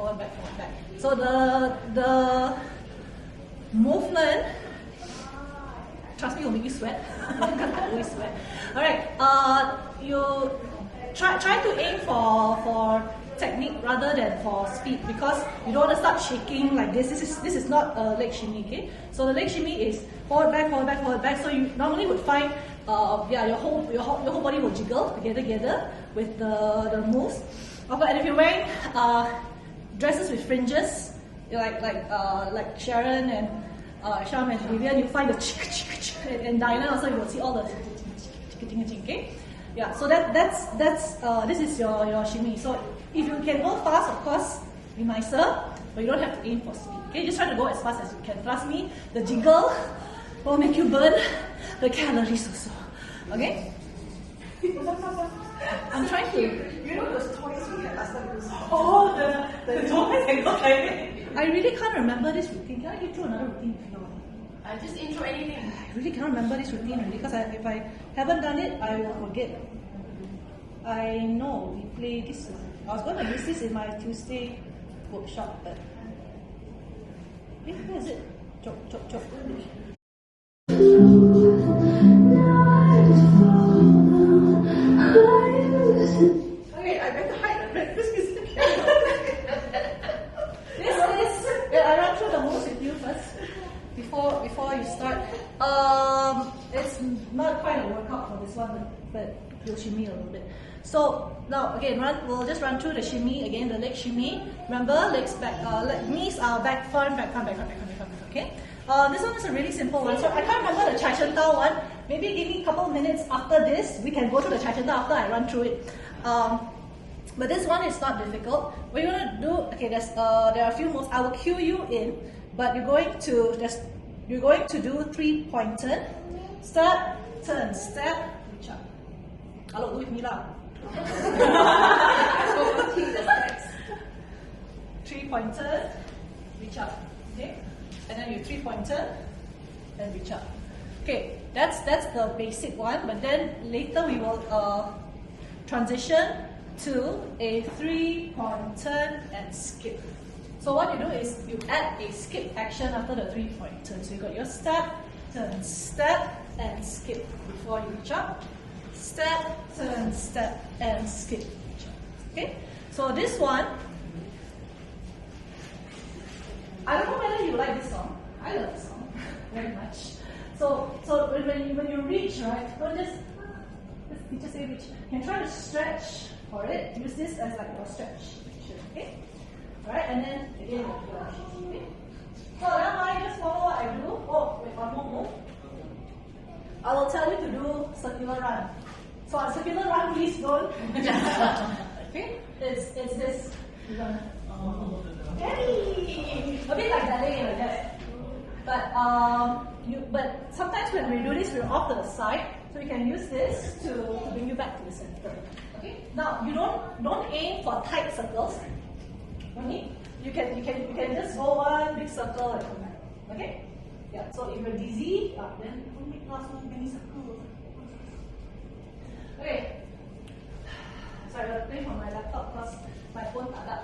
forward, back, forward, back. So the movement, trust me, will make you sweat. I always sweat. All right. You try to aim for technique rather than for speed, because you don't want to start shaking like this. This is not a leg shimmy, okay? So the leg shimmy is forward, back, forward, back, forward, back. So you normally would find your whole body will jiggle together with the moves. Okay, and if you're wearing dresses with fringes, like Sharon and Vivian, you find the and Diana also, you will see all the okay? Yeah, so this is your shimmy. So if you can go fast, of course, be nicer, but you don't have to aim for speed. Okay, just try to go as fast as you can. Trust me, the jiggle will make you burn the calories also. Okay? I'm trying to. You know those toys we had last time? Oh, the toys and go like that. I really can't remember this routine. Can I give you another routine if you want? Just intro anything. I really cannot remember this routine really, because if I haven't done it, I will forget. I know we play this one. I was going to use this in my Tuesday workshop, but where is it? Chop. Okay, I better hide the breakfast biscuit. I run through the moves with you first before you start. It's not quite a workout for this one, but you'll shimmy a little bit. So now again, we'll just run through the shimmy again. The leg shimmy. Remember, legs back, knees are back, front, back. Okay. This one is a really simple one. So I can't remember the Chai Chen Dao one. Maybe give me a couple minutes after this. We can go through the Chai Chen Dao after I run through it. But this one is not difficult. What you're gonna do? Okay, there are a few moves. I will cue you in, but you're going to do 3-point turn. Step, turn, step, reach up. Hello, do with me lah. 3-point turn, reach up. Okay, and then you 3-point turn and reach up. Okay, that's the basic one. But then later we will transition to a 3-point turn and skip. So what you do is you add a skip action after the 3-point turn. So you got your step, turn, step, and skip before you reach up. Step, turn, step, and skip. Okay? So this one, I don't know whether you like this song. I love this song very much. So when you reach, right, don't just teacher say reach. You can try to stretch for it. Use this as like your stretch. Okay? Alright, and then again, okay? So now I just follow what I do. Oh, wait, one more move. I will tell you to do circular run. So on circular run, please don't. Okay? It's this. Yay! A bit like ballet, like that. But sometimes when we do this, we're off to the side, so you can use this to bring you back to the center. Okay? Now you don't aim for tight circles. Okay? You can just go one big circle and come back. Okay? Yeah. So if you're dizzy, then don't make last one mini circle. Okay. Sorry, I'm playing on my laptop because my phone tak ada.